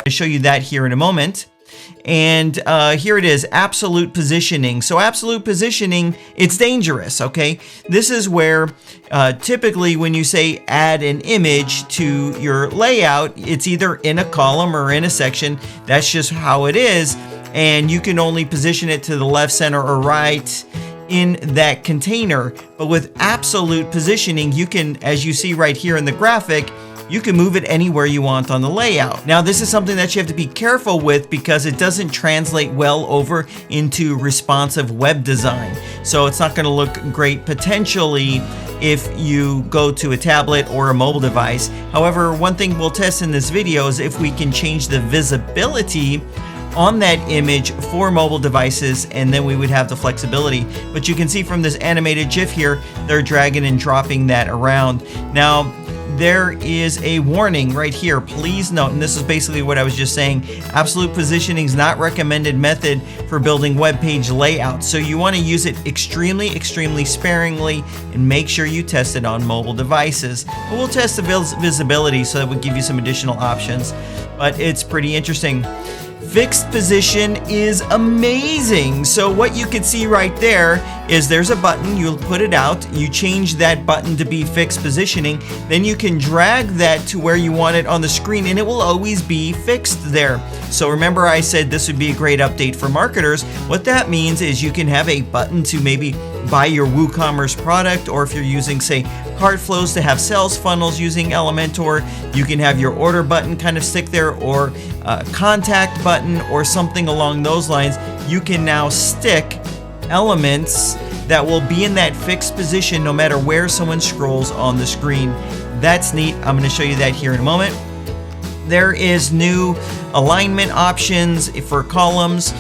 I'll show you that here in a moment. And here it is, absolute positioning. So absolute positioning, it's dangerous, okay? This is where typically when you say add an image to your layout, it's either in a column or in a section. That's just how it is. And you can only position it to the left, center, or right in that container. But with absolute positioning, you can, as you see right here in the graphic, you can move it anywhere you want on the layout. Now, this is something that you have to be careful with because it doesn't translate well over into responsive web design. So it's not going to look great potentially if you go to a tablet or a mobile device. However, one thing we'll test in this video is if we can change the visibility on that image for mobile devices, and then we would have the flexibility. But you can see from this animated GIF here, they're dragging and dropping that around. Now, there is a warning right here. Please note, and this is basically what I was just saying, absolute positioning is not recommended method for building web page layouts. So you want to use it extremely, extremely sparingly and make sure you test it on mobile devices. But we'll test the visibility so that would give you some additional options. But it's pretty interesting. Fixed position is amazing. So what you can see right there is there's a button, you'll put it out, you change that button to be fixed positioning, then you can drag that to where you want it on the screen and it will always be fixed there. So remember I said this would be a great update for marketers. What that means is you can have a button to maybe buy your WooCommerce product, or if you're using, say, cart flows to have sales funnels using Elementor, you can have your order button kind of stick there, or a contact button or something along those lines. You can now stick elements that will be in that fixed position no matter where someone scrolls on the screen. That's neat. I'm going to show you that here in a moment. There is new alignment options for columns.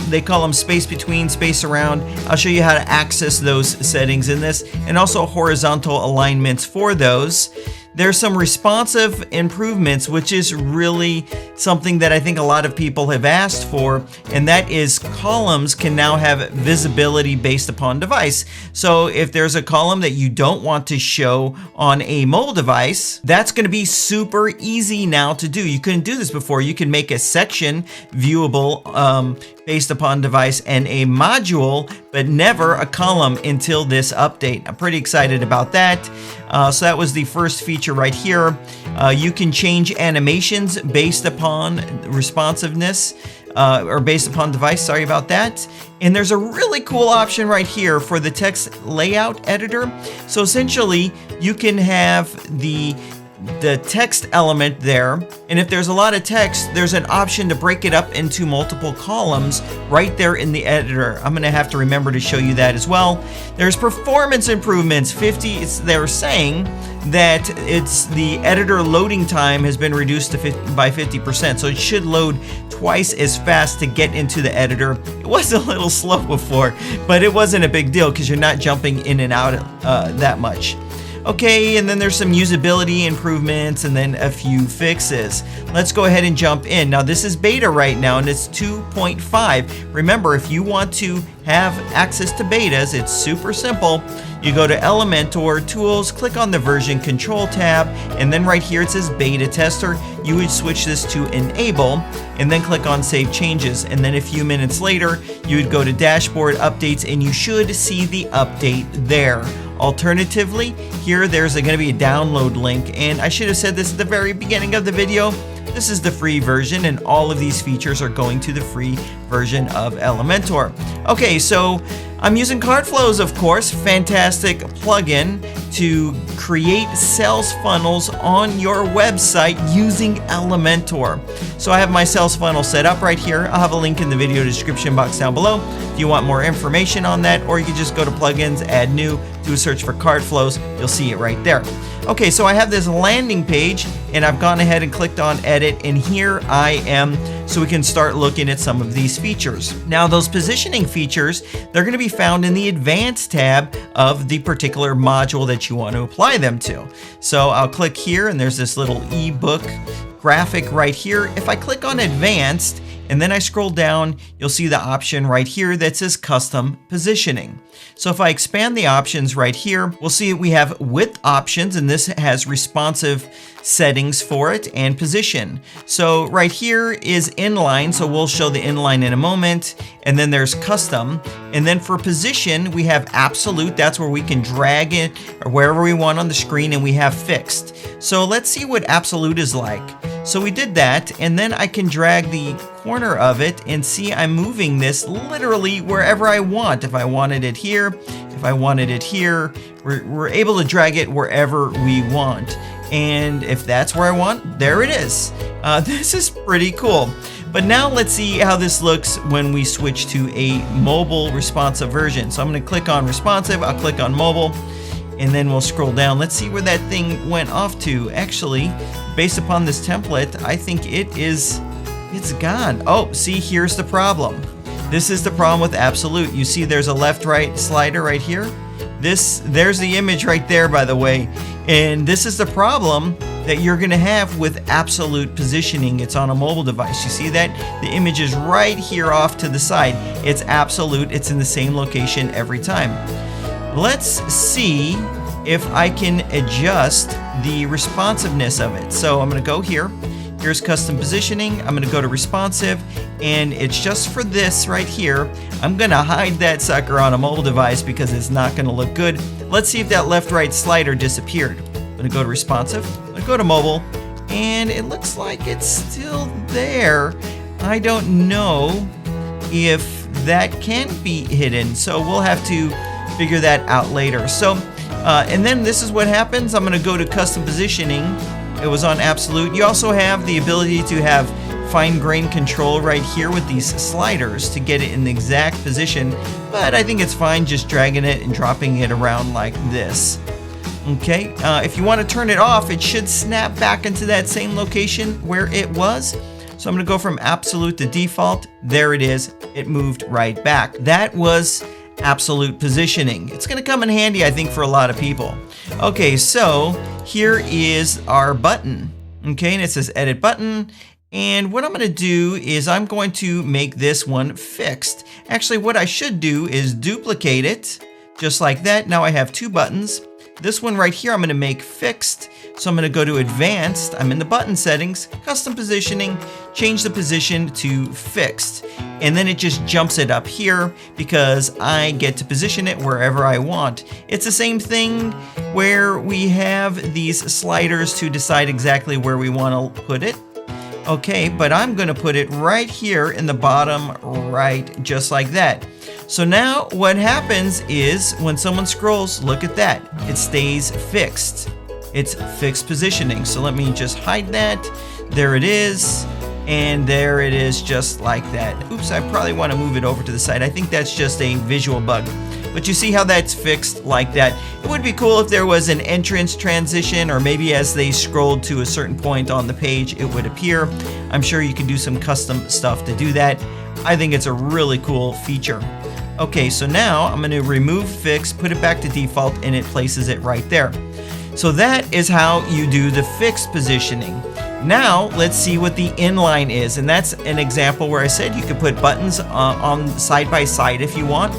They call them space between, space around. I'll show you how to access those settings in this, and also horizontal alignments for those. There's some responsive improvements, which is really something that I think a lot of people have asked for, and that is columns can now have visibility based upon device. So if there's a column that you don't want to show on a mobile device, that's going to be super easy now to do. You couldn't do this before. You can make a section viewable based upon device and a module, but never a column until this update. I'm pretty excited about that. So that was the first feature right here. You can change animations based upon responsiveness or based upon device. Sorry about that. And there's a really cool option right here for the text layout editor. So essentially, you can have the text element there, and if there's a lot of text, there's an option to break it up into multiple columns right there in the editor. I'm gonna have to remember to show you that as well. There's performance improvements. They're saying that it's the editor loading time has been reduced to by 50%, so it should load twice as fast to get into the editor. It was a little slow before, but it wasn't a big deal because you're not jumping in and out that much. Okay, and then there's some usability improvements and then a few fixes. Let's go ahead and jump in. Now this is beta right now and it's 2.5. Remember, if you want to have access to betas, it's super simple. You go to Elementor, Tools, click on the version control tab, and then right here it says beta tester. You would switch this to enable and then click on save changes. And then a few minutes later, you would go to dashboard updates and you should see the update there. Alternatively, here there's going to be a download link, and I should have said this at the very beginning of the video. This is the free version, and all of these features are going to the free version of Elementor. Okay, so I'm using cart flows, of course, fantastic plugin to create sales funnels on your website using Elementor. So I have my sales funnel set up right here. I'll have a link in the video description box down below if you want more information on that, or you can just go to plugins, add new, do a search for cart flows. You'll see it right there. Okay, so I have this landing page and I've gone ahead and clicked on edit, and here I am, so we can start looking at some of these features. Now those positioning features, they're going to be found in the advanced tab of the particular module that you want to apply them to. So I'll click here and there's this little ebook graphic right here. If I click on advanced, and then I scroll down, you'll see the option right here that says custom positioning. So if I expand the options right here, we'll see we have width options, and this has responsive settings for it, and position. So right here is inline, so we'll show the inline in a moment, and then there's custom. And then for position, we have absolute, that's where we can drag it or wherever we want on the screen, and we have fixed. So let's see what absolute is like. So we did that, and then I can drag the corner of it and see I'm moving this literally wherever I want. If I wanted it here, if I wanted it here, we're able to drag it wherever we want. And if that's where I want, there it is. This is pretty cool. But now let's see how this looks when we switch to a mobile responsive version. So I'm going to click on responsive, I'll click on mobile, and then we'll scroll down. Let's see where that thing went off to. Actually, based upon this template, I think it's gone. Oh, see, here's the problem. This is the problem with absolute. You see there's a left-right slider right here. There's the image right there, by the way. And this is the problem that you're gonna have with absolute positioning. It's on a mobile device. You see that? The image is right here off to the side. It's absolute, it's in the same location every time. Let's see if I can adjust the responsiveness of it. So I'm gonna go here. Here's custom positioning. I'm gonna go to responsive, and it's just for this right here. I'm gonna hide that sucker on a mobile device because it's not gonna look good. Let's see if that left-right slider disappeared. I'm gonna go to responsive, I'm gonna go to mobile, and it looks like it's still there. I don't know if that can be hidden, so we'll have to figure that out later. So, and then this is what happens. I'm gonna go to custom positioning. It was on absolute. You also have the ability to have fine grain control right here with these sliders to get it in the exact position, but I think it's fine just dragging it and dropping it around like this. Okay, if you want to turn it off, it should snap back into that same location where it was. So I'm going to go from absolute to default. There it is. It moved right back. That was absolute positioning. It's going to come in handy, I think, for a lot of people. Okay, so here is our button. Okay, and it says edit button. And what I'm going to do is I'm going to make this one fixed. Actually, what I should do is duplicate it just like that. Now I have two buttons. This one right here I'm going to make fixed. So I'm going to go to advanced. I'm in the button settings, custom positioning, change the position to fixed. And then it just jumps it up here because I get to position it wherever I want. It's the same thing where we have these sliders to decide exactly where we want to put it. Okay, but I'm going to put it right here in the bottom right, just like that. So now what happens is when someone scrolls, look at that. It stays fixed. It's fixed positioning. So let me just hide that. There it is. And there it is, just like that. Oops, I probably want to move it over to the side. I think that's just a visual bug. But you see how that's fixed like that. It would be cool if there was an entrance transition, or maybe as they scrolled to a certain point on the page, it would appear. I'm sure you can do some custom stuff to do that. I think it's a really cool feature. Okay, so now I'm going to remove fix, put it back to default, and it places it right there. So that is how you do the fixed positioning. Now let's see what the inline is, and that's an example where I said you could put buttons on side by side if you want.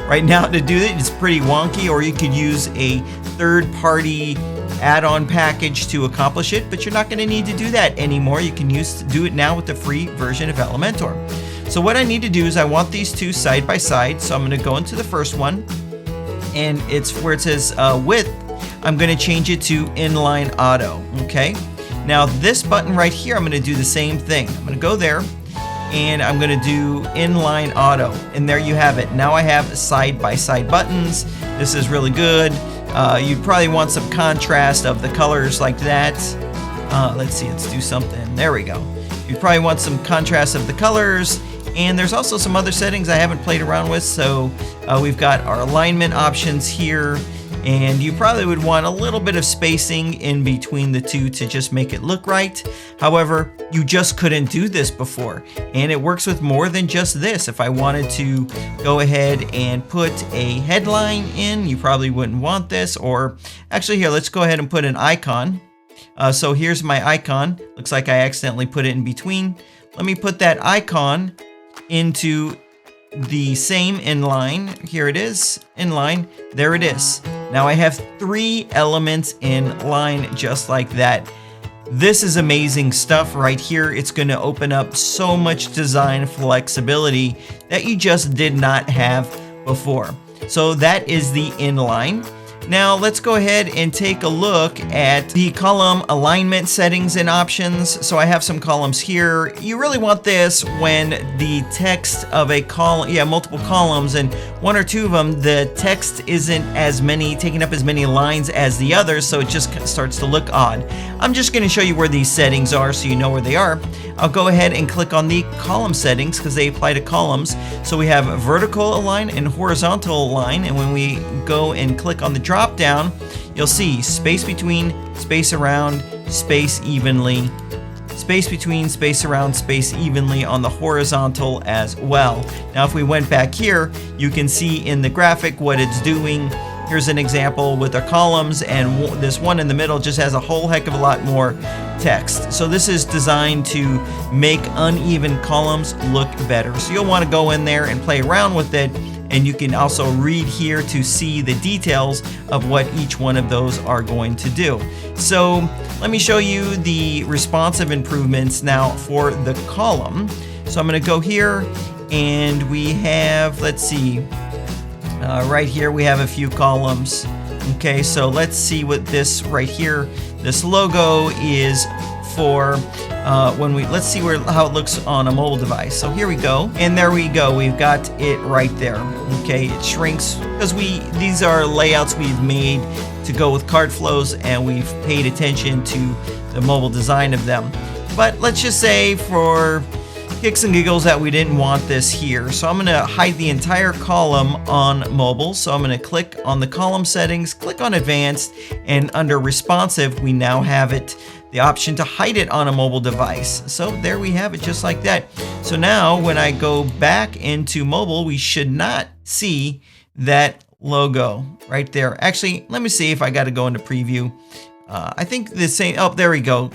Right now to do it, it's pretty wonky, or you could use a third-party add-on package to accomplish it, but you're not going to need to do that anymore. You can do it now with the free version of Elementor. So what I need to do is I want these two side by side, so I'm going to go into the first one, and it's where it says width. I'm going to change it to inline auto. Okay. Now this button right here, I'm going to do the same thing. I'm going to go there, and I'm going to do inline auto, and there you have it. Now I have side-by-side buttons. This is really good. You'd probably want some contrast of the colors like that. Let's see, let's do something. There we go. You'd probably want some contrast of the colors, and there's also some other settings I haven't played around with. So we've got our alignment options here, and you probably would want a little bit of spacing in between the two to just make it look right. However, you just couldn't do this before, and it works with more than just this. If I wanted to go ahead and put a headline in, you probably wouldn't want this. Or actually, here, let's go ahead and put an icon. So here's my icon. Looks like I accidentally put it in between. let me put that icon into the same inline. Here it is, inline. There it is. Now I have 3 elements in line just like that. This is amazing stuff right here. It's going to open up so much design flexibility that you just did not have before. So that is the inline. Now let's go ahead and take a look at the column alignment settings and options. So I have some columns here. You really want this when the text of a column, multiple columns, and 1 or 2 of them, the text isn't taking up as many lines as the others, so it just starts to look odd. I'm just going to show you where these settings are so you know where they are. I'll go ahead and click on the column settings because they apply to columns. So we have vertical align and horizontal align, and when we go and click on the drop down, you'll see space between, space around, space evenly, space between, space around, space evenly on the horizontal as well. Now if we went back here, you can see in the graphic what it's doing. Here's an example with the columns, and this one in the middle just has a whole heck of a lot more text. So this is designed to make uneven columns look better. So you'll want to go in there and play around with it, and you can also read here to see the details of what each one of those are going to do. So let me show you the responsive improvements now for the column. So I'm going to go here, and we have, let's see, right here we have a few columns. Okay, so let's see what this right here, this logo is for let's see how it looks on a mobile device. So here we go, and there we go. We've got it right there. Okay, it shrinks because these are layouts we've made to go with card flows, and we've paid attention to the mobile design of them. But let's just say for kicks and giggles that we didn't want this here. So I'm going to hide the entire column on mobile. So I'm going to click on the column settings, click on advanced, and under responsive, we now have the option to hide it on a mobile device. So there we have it, just like that. So now when I go back into mobile, we should not see that logo right there. Actually, let me see if I got to go into preview. I think the same, oh, there we go.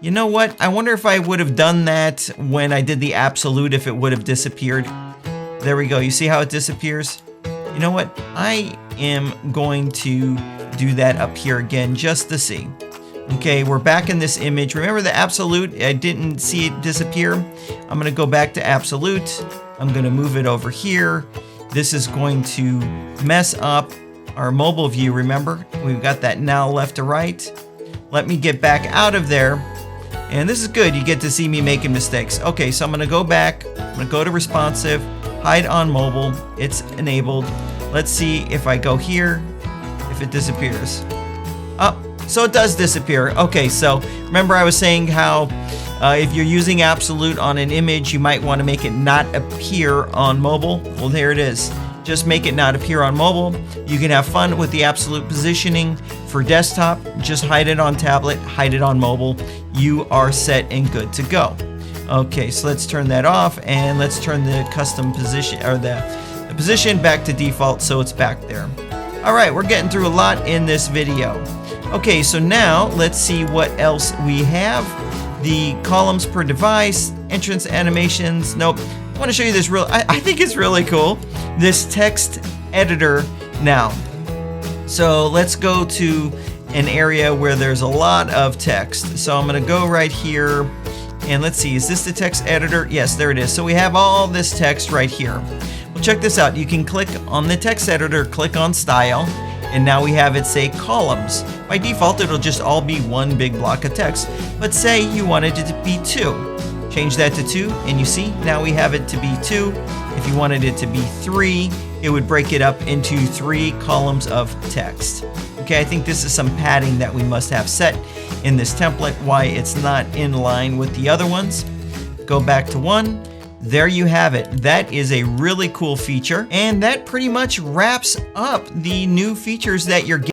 You know what? I wonder if I would have done that when I did the absolute, if it would have disappeared. There we go. You see how it disappears? You know what? I am going to do that up here again just to see. Okay, we're back in this image. Remember the absolute? I didn't see it disappear. I'm going to go back to absolute. I'm going to move it over here. This is going to mess up our mobile view. Remember, we've got that now left to right. Let me get back out of there. And this is good. You get to see me making mistakes. Okay, so I'm going to go back. I'm going to go to responsive, hide on mobile. It's enabled. Let's see if I go here, if it disappears. Oh, so it does disappear. Okay, so remember I was saying how if you're using absolute on an image, you might want to make it not appear on mobile. Well, there it is. Just make it not appear on mobile. You can have fun with the absolute positioning for desktop. Just hide it on tablet, hide it on mobile. You are set and good to go. Okay, so let's turn that off, and let's turn the custom position, or the position back to default so it's back there. All right, we're getting through a lot in this video. Okay, so now let's see what else we have. The columns per device, entrance animations. Nope. I want to show you this I think it's really cool. This text editor now. So let's go to an area where there's a lot of text. So I'm going to go right here, and let's see, is this the text editor? Yes, there it is. So we have all this text right here. Well, check this out. You can click on the text editor, click on style, and now we have it say columns. By default, it'll just all be one big block of text. But say you wanted it to be 2. Change that to 2, and you see, now we have it to be 2. If you wanted it to be 3, it would break it up into 3 columns of text. Okay, I think this is some padding that we must have set in this template, why it's not in line with the other ones. Go back to 1. There you have it. That is a really cool feature, and that pretty much wraps up the new features that you're getting.